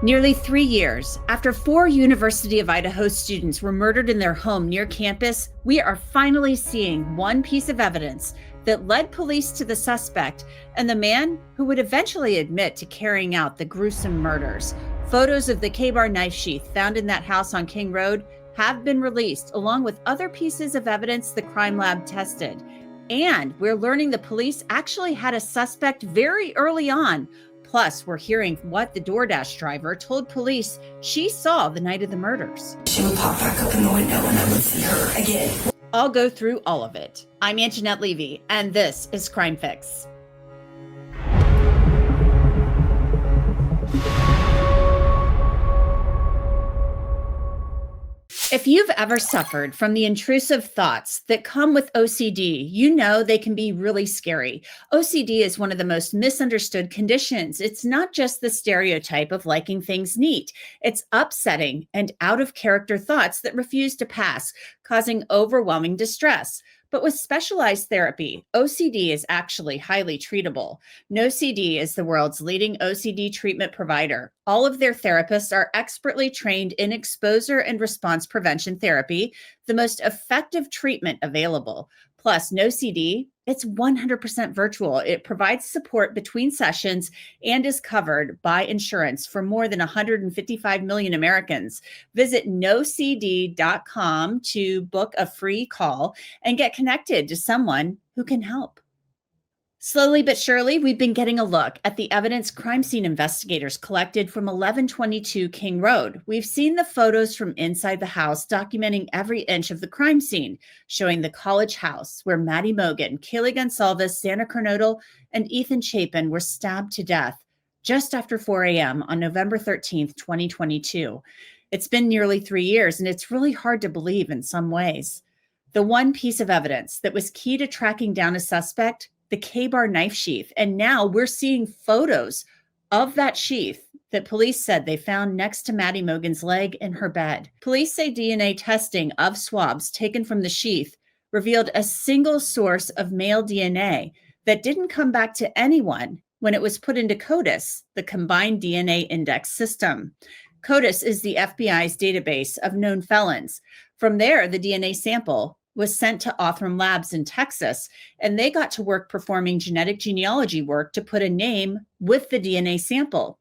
Nearly 3 years after 4 University of Idaho students were murdered in their home near campus, we are finally seeing one piece of evidence that led police to the suspect and the man who would eventually admit to carrying out the gruesome murders. Photos of the K-bar knife sheath found in that house on King Road have been released, along with other pieces of evidence the crime lab tested. And we're learning the police actually had a suspect very early on. Plus, we're hearing what the DoorDash driver told police she saw the night of the murders. She would pop back up in the window and I would see her again. I'll go through all of it. I'm Angenette Levy, and this is Crime Fix. If you've ever suffered from the intrusive thoughts that come with OCD, you know they can be really scary. OCD is one of the most misunderstood conditions. It's not just the stereotype of liking things neat. It's upsetting and out-of-character thoughts that refuse to pass, causing overwhelming distress. But with specialized therapy, OCD is actually highly treatable. NoCD is the world's leading OCD treatment provider. All of their therapists are expertly trained in exposure and response prevention therapy, the most effective treatment available. Plus, NoCD, it's 100% virtual. It provides support between sessions and is covered by insurance for more than 155 million Americans. Visit nocd.com to book a free call and get connected to someone who can help. Slowly but surely, we've been getting a look at the evidence crime scene investigators collected from 1122 King Road. We've seen the photos from inside the house documenting every inch of the crime scene, showing the college house where Maddie Mogen, Kaylee Gonsalves, Santa Kernodle, and Ethan Chapin were stabbed to death just after 4 a.m. on November 13th, 2022. It's been nearly 3 years, and it's really hard to believe in some ways. The one piece of evidence that was key to tracking down a suspect, the K-bar knife sheath. And now we're seeing photos of that sheath that police said they found next to Maddie Mogen's leg in her bed. Police say DNA testing of swabs taken from the sheath revealed a single source of male DNA that didn't come back to anyone when it was put into CODIS, the Combined DNA Index System. CODIS is the FBI's database of known felons. From there, the DNA sample was sent to Othram Labs in Texas, and they got to work performing genetic genealogy work to put a name with the DNA sample.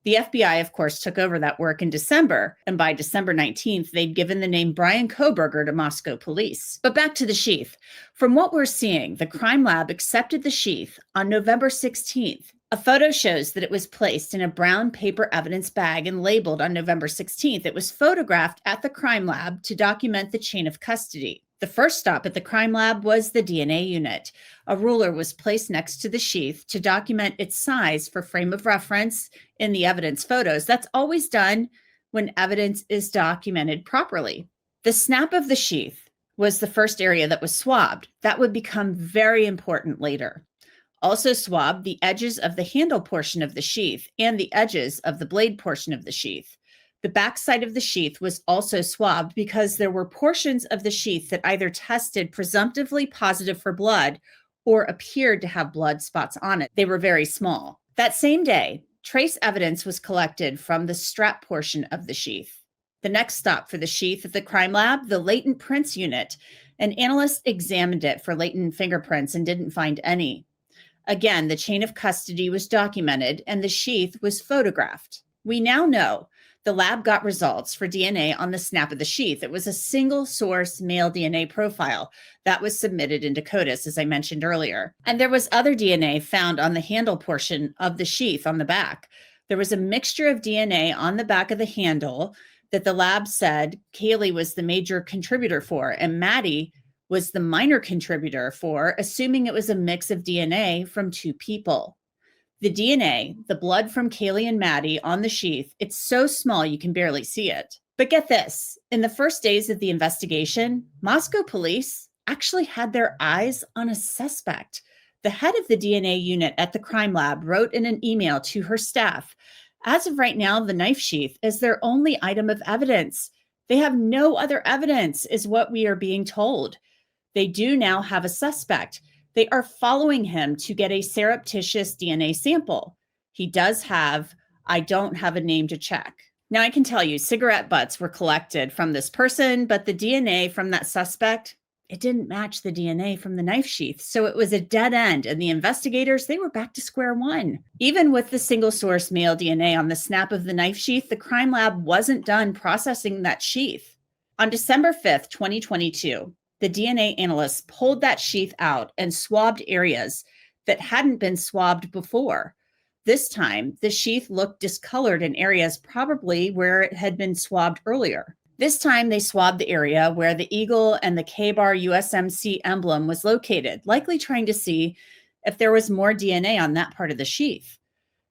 The FBI, of course, took over that work in December, and by December 19th, they'd given the name Bryan Kohberger to Moscow police. But back to the sheath. From what we're seeing, the crime lab accepted the sheath on November 16th. A photo shows that it was placed in a brown paper evidence bag and labeled on November 16th. It was photographed at the crime lab to document the chain of custody. The first stop at the crime lab was the DNA unit. A ruler was placed next to the sheath to document its size for frame of reference in the evidence photos. That's always done when evidence is documented properly. The snap of the sheath was the first area that was swabbed. That would become very important later. Also swabbed the edges of the handle portion of the sheath and the edges of the blade portion of the sheath. The backside of the sheath was also swabbed because there were portions of the sheath that either tested presumptively positive for blood or appeared to have blood spots on it. They were very small. That same day, trace evidence was collected from the strap portion of the sheath. The next stop for the sheath at the crime lab, the latent prints unit. An analyst examined it for latent fingerprints and didn't find any. Again, the chain of custody was documented and the sheath was photographed. We now know the lab got results for DNA on the snap of the sheath. It was a single source male DNA profile that was submitted into CODIS, as I mentioned earlier. And there was other DNA found on the handle portion of the sheath on the back. There was a mixture of DNA on the back of the handle that the lab said Kaylee was the major contributor for, and Maddie was the minor contributor for, assuming it was a mix of DNA from two people. The DNA, the blood from Kaylee and Maddie on the sheath, it's so small you can barely see it. But get this, in the first days of the investigation, Moscow police actually had their eyes on a suspect. The head of the DNA unit at the crime lab wrote in an email to her staff, as of right now, the knife sheath is their only item of evidence. They have no other evidence, is what we are being told. They do now have a suspect. They are following him to get a surreptitious DNA sample. He does have I don't have a name to check. Now, I can tell you cigarette butts were collected from this person, but the DNA from that suspect, it didn't match the DNA from the knife sheath. So it was a dead end. And the investigators, they were back to square one. Even with the single source male DNA on the snap of the knife sheath, the crime lab wasn't done processing that sheath. On December 5th, 2022, the DNA analysts pulled that sheath out and swabbed areas that hadn't been swabbed before. This time, the sheath looked discolored in areas probably where it had been swabbed earlier. This time, they swabbed the area where the eagle and the K-bar USMC emblem was located, likely trying to see if there was more DNA on that part of the sheath.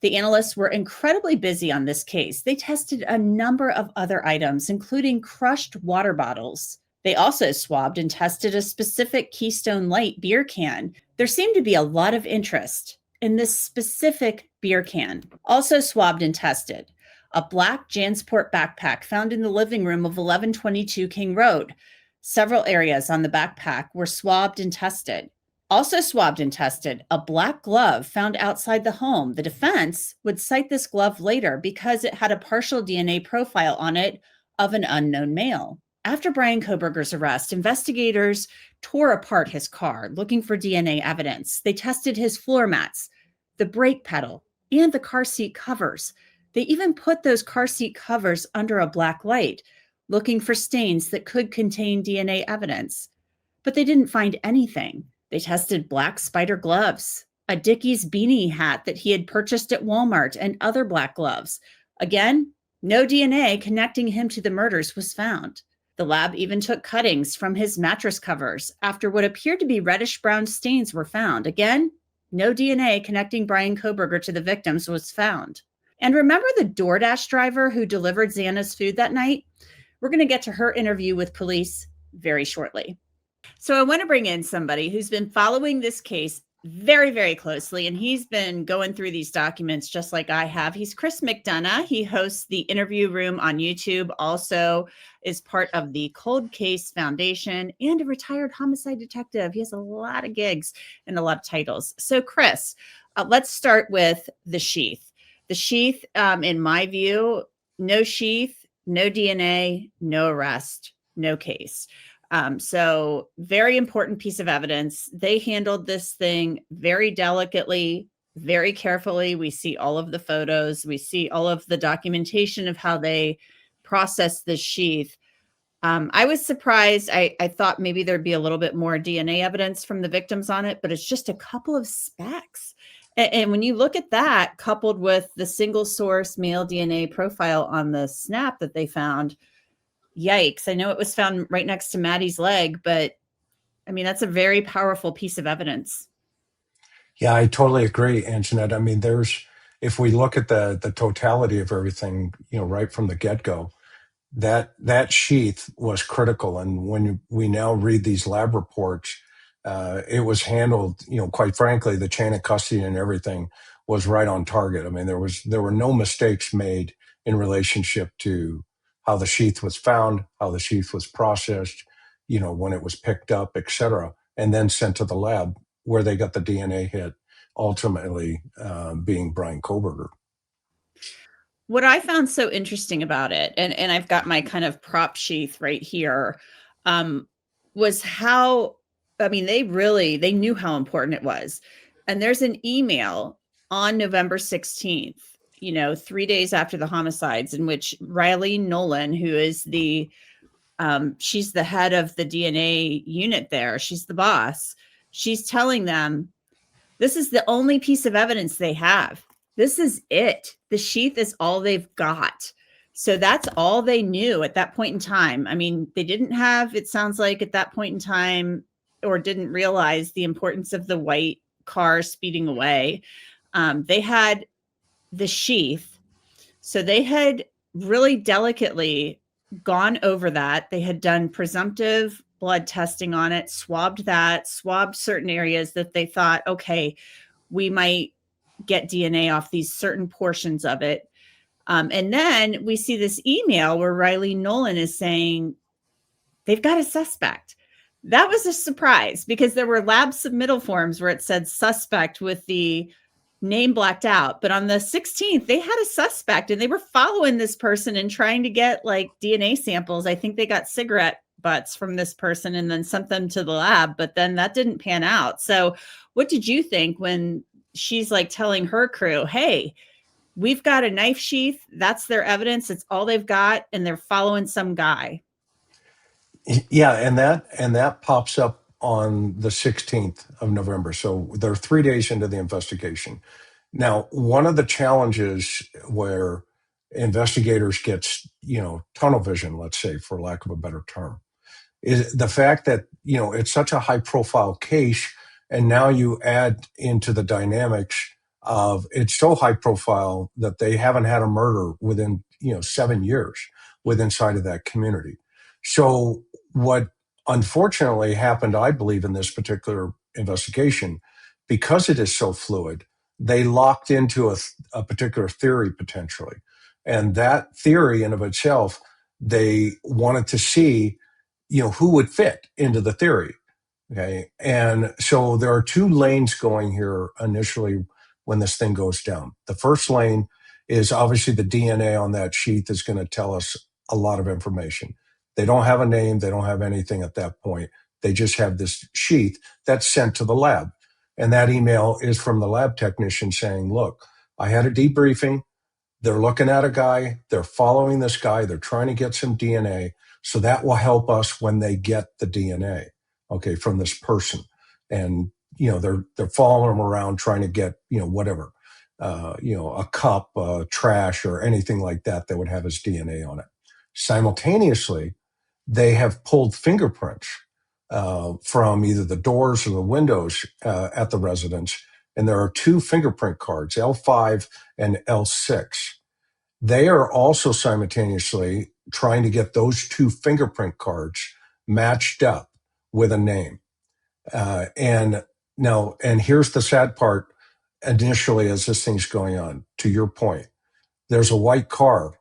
The analysts were incredibly busy on this case. They tested a number of other items, including crushed water bottles. They also swabbed and tested a specific Keystone Light beer can. There seemed to be a lot of interest in this specific beer can. Also swabbed and tested a black Jansport backpack found in the living room of 1122 King Road. Several areas on the backpack were swabbed and tested. Also swabbed and tested a black glove found outside the home. The defense would cite this glove later because it had a partial DNA profile on it of an unknown male. After Bryan Kohberger's arrest, investigators tore apart his car looking for DNA evidence. They tested his floor mats, the brake pedal, and the car seat covers. They even put those car seat covers under a black light, looking for stains that could contain DNA evidence. But they didn't find anything. They tested black spider gloves, a Dickies beanie hat that he had purchased at Walmart, and other black gloves. Again, no DNA connecting him to the murders was found. The lab even took cuttings from his mattress covers after what appeared to be reddish-brown stains were found. Again, no DNA connecting Bryan Kohberger to the victims was found. And remember the DoorDash driver who delivered Xana's food that night? We're going to get to her interview with police very shortly. So I want to bring in somebody who's been following this case very, very closely, and he's been going through these documents just like I have. He's Chris McDonough. He hosts the Interview Room on YouTube, also is part of the Cold Case Foundation, and a retired homicide detective. He has a lot of gigs and a lot of titles. So Chris, let's start with the sheath. The sheath, in my view, no sheath, no DNA, no arrest, no case. So very important piece of evidence. They handled this thing very delicately, very carefully. We see all of the photos. We see all of the documentation of how they processed this sheath. I was surprised. I thought maybe there'd be a little bit more DNA evidence from the victims on it, but it's just a couple of specks. And when you look at that, coupled with the single source male DNA profile on the snap that they found, yikes. I know it was found right next to Maddie's leg, but I mean, that's a very powerful piece of evidence. Yeah, I totally agree, Angenette. I mean, if we look at the totality of everything, right from the get-go, that sheath was critical. And when we now read these lab reports, it was handled, quite frankly, the chain of custody and everything was right on target. I mean, there were no mistakes made in relationship to how the sheath was found, how the sheath was processed, when it was picked up, et cetera, and then sent to the lab where they got the DNA hit, ultimately being Bryan Kohberger. What I found so interesting about it, and I've got my kind of prop sheath right here, was how, I mean, they knew how important it was. And there's an email on November 16th, 3 days after the homicides, in which Riley Nolan, who is she's the head of the DNA unit there, she's the boss, she's telling them, this is the only piece of evidence they have. This is it. The sheath is all they've got. So that's all they knew at that point in time. I mean, they didn't have, it sounds like at that point in time, or didn't realize the importance of the white car speeding away. They had the sheath. So they had really delicately gone over that. They had done presumptive blood testing on it, swabbed certain areas that they thought, okay, we might get DNA off these certain portions of it. And then we see this email where Riley Nolan is saying they've got a suspect. That was a surprise because there were lab submittal forms where it said suspect with the name blacked out. But on the 16th, they had a suspect and they were following this person and trying to get like DNA samples. I think they got cigarette butts from this person and then sent them to the lab, but then that didn't pan out. So what did you think when she's like telling her crew, hey, we've got a knife sheath. That's their evidence. It's all they've got. And they're following some guy. Yeah, and that pops up on the 16th of November. So they're 3 days into the investigation. Now, one of the challenges where investigators get, tunnel vision, let's say, for lack of a better term, is the fact that, it's such a high profile case. And now you add into the dynamics of it's so high profile that they haven't had a murder within, 7 years inside of that community. So what unfortunately happened, I believe, in this particular investigation, because it is so fluid, they locked into a particular theory potentially. And that theory in of itself, they wanted to see, who would fit into the theory. Okay. And so there are two lanes going here initially when this thing goes down. The first lane is obviously the DNA on that sheath is going to tell us a lot of information. They don't have a name. They don't have anything at that point. They just have this sheath that's sent to the lab. And that email is from the lab technician saying, look, I had a debriefing. They're looking at a guy. They're following this guy. They're trying to get some DNA. So that will help us when they get the DNA, okay, from this person. And, they're following them around trying to get, whatever, a cup, trash, or anything like that that would have his DNA on it. Simultaneously, they have pulled fingerprints from either the doors or the windows at the residence. And there are two fingerprint cards, L5 and L6. They are also simultaneously trying to get those two fingerprint cards matched up with a name. And here's the sad part initially as this thing's going on, to your point. There's a white car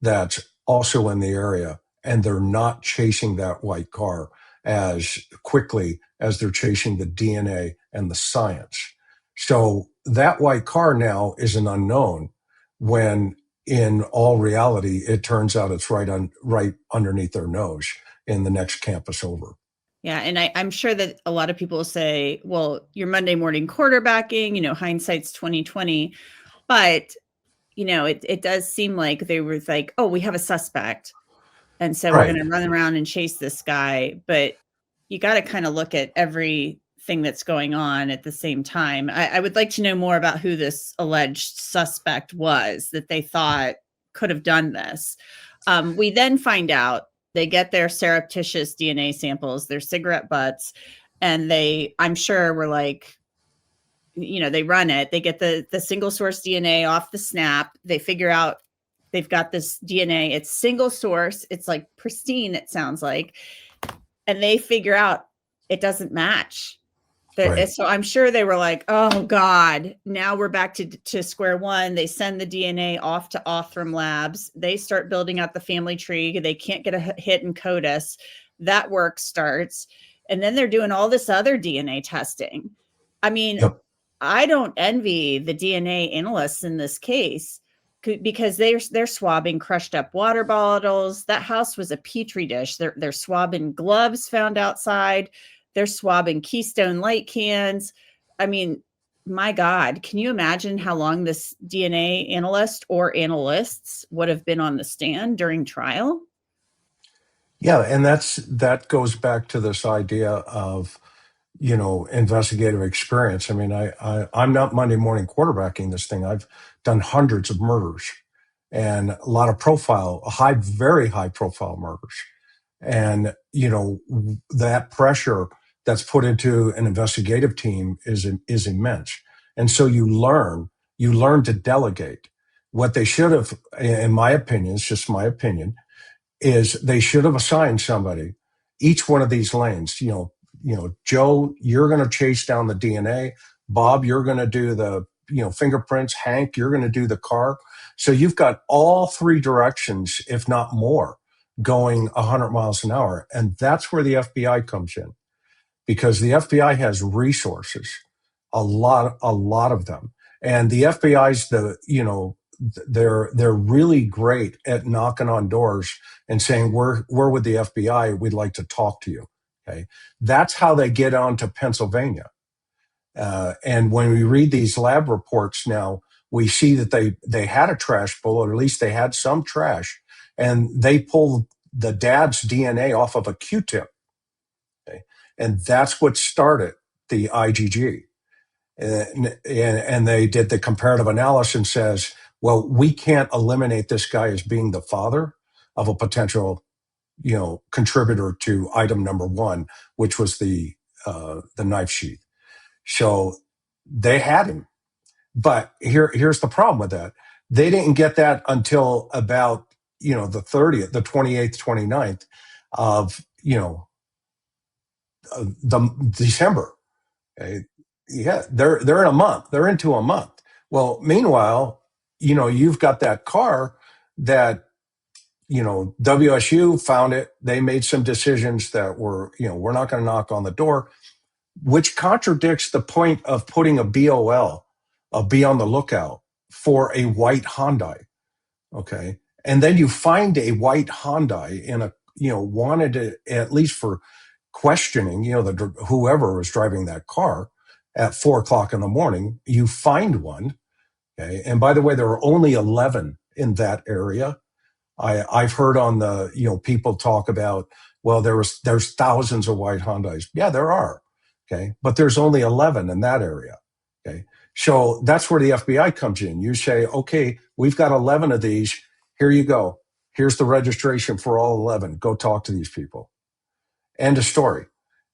that's also in the area, and they're not chasing that white car as quickly as they're chasing the DNA and the science. So that white car now is an unknown when in all reality, it turns out it's right underneath their nose in the next campus over. Yeah. And I'm sure that a lot of people will say, well, you're Monday morning quarterbacking, hindsight's 2020. But, it does seem like they were like, oh, we have a suspect. And so we're going to run around and chase this guy. But you got to kind of look at everything that's going on at the same time. I would like to know more about who this alleged suspect was that they thought could have done this. We then find out they get their surreptitious DNA samples, their cigarette butts, and I'm sure were like, they run it. They get the single source DNA off the snap. They figure out they've got this DNA. It's single source. It's like pristine, it sounds like. And they figure out it doesn't match. Right. So I'm sure they were like, oh, God, now we're back to square one. They send the DNA off to Othram Labs. They start building out the family tree. They can't get a hit in CODIS. That work starts. And then they're doing all this other DNA testing. I mean, yep. I don't envy the DNA analysts in this case because they're swabbing crushed up water bottles. That house was a petri dish. They're swabbing gloves found outside. They're swabbing Keystone Light cans. I mean, my God, can you imagine how long this DNA analyst or analysts would have been on the stand during trial? Yeah, and that goes back to this idea of, investigative experience. I mean, I'm not Monday morning quarterbacking this thing. I've done hundreds of murders and a lot of very high profile murders. And, that pressure that's put into an investigative team is immense. And so you learn to delegate. What they should have, in my opinion, it's just my opinion, is they should have assigned somebody each one of these lanes. Joe, you're going to chase down the DNA. Bob, you're going to do the fingerprints. Hank, you're going to do the car. So you've got all three directions, if not more, going 100 miles an hour. And that's where the FBI comes in, because the FBI has resources, a lot of them. And the FBI's they're really great at knocking on doors and saying, we're with the FBI. We'd like to talk to you. Okay. That's how they get on to Pennsylvania. And when we read these lab reports now, we see that they had a trash pull, or at least they had some trash, and they pulled the dad's DNA off of a Q-tip. Okay. And that's what started the IGG. And they did the comparative analysis and says, well, we can't eliminate this guy as being the father of a potential, contributor to item number one, which was the knife sheath. So they had him. But here's the problem with that. They didn't get that until about, the 30th, the 28th, 29th of, the December. Okay. Yeah, they're in a month. They're into a month. Well, meanwhile, you've got that car that, WSU found it. They made some decisions that were, we're not going to knock on the door, which contradicts the point of putting a BOL, be on the lookout for a white Hyundai. Okay. And then you find a white Hyundai in a, wanted to, at least for questioning, whoever was driving that car at 4:00 in the morning, you find one. Okay. And by the way, there were only 11 in that area. I've heard on the, people talk about, well, there's thousands of white Hyundais. Yeah, there are. Okay. But there's only 11 in that area. Okay. So that's where the FBI comes in. You say, okay, we've got 11 of these. Here you go. Here's the registration for all 11. Go talk to these people. End of story.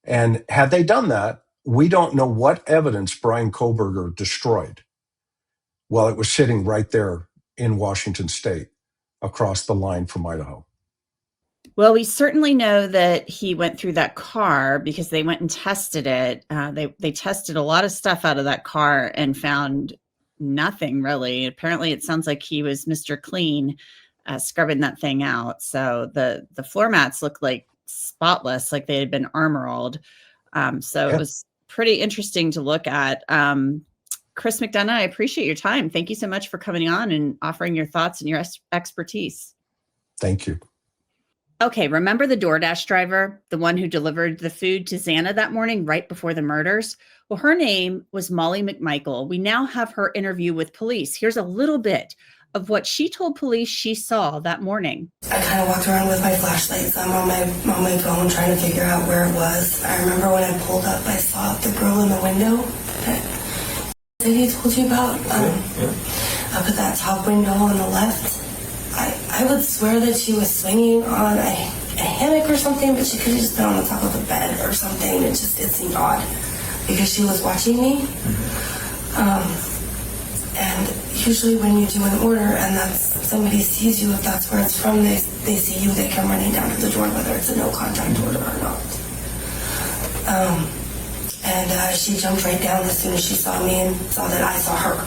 And had they done that, we don't know what evidence Bryan Kohberger destroyed while it was sitting right there in Washington State across the line from Idaho. Well, we certainly know that he went through that car because they went and tested it. They tested a lot of stuff out of that car and found nothing really. Apparently, it sounds like he was Mr. Clean, scrubbing that thing out. So the floor mats looked like spotless, like they had been armoralled. So Yeah. it was pretty interesting to look at. Chris McDonough, I appreciate your time. Thank you so much for coming on and offering your thoughts and your expertise. Thank you. Okay, remember the DoorDash driver, the one who delivered the food to Xana that morning right before the murders? Well, her name was Molly McMichael. We now have her interview with police. Here's a little bit of what she told police she saw that morning. I kind of walked around with my flashlights. I'm on my phone trying to figure out where it was. I remember when I pulled up, I saw the girl in the window that he told you about. Up at that top window on the left. I would swear that she was swinging on a hammock or something, but she could have just been on the top of a bed or something. It seemed odd because she was watching me. And usually when you do an order and somebody sees you, if that's where it's from, they see you, they come running down to the door, whether it's a no contact order or not. And she jumped right down as soon as she saw me and saw that I saw her.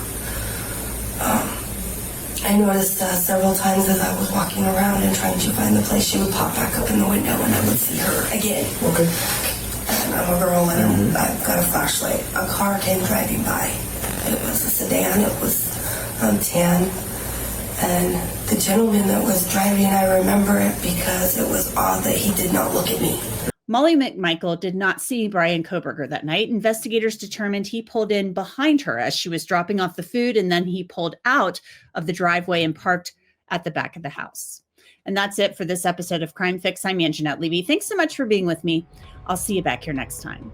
I noticed several times as I was walking around and trying to find the place, she would pop back up in the window and I would see her again. Okay. And I'm a girl and I've got a flashlight. A car came driving by. It was a sedan. It was tan. And the gentleman that was driving, I remember it because it was odd that he did not look at me. Molly McMichael did not see Bryan Kohberger that night. Investigators determined he pulled in behind her as she was dropping off the food, and then he pulled out of the driveway and parked at the back of the house. And that's it for this episode of Crime Fix. I'm Angenette Levy. Thanks so much for being with me. I'll see you back here next time.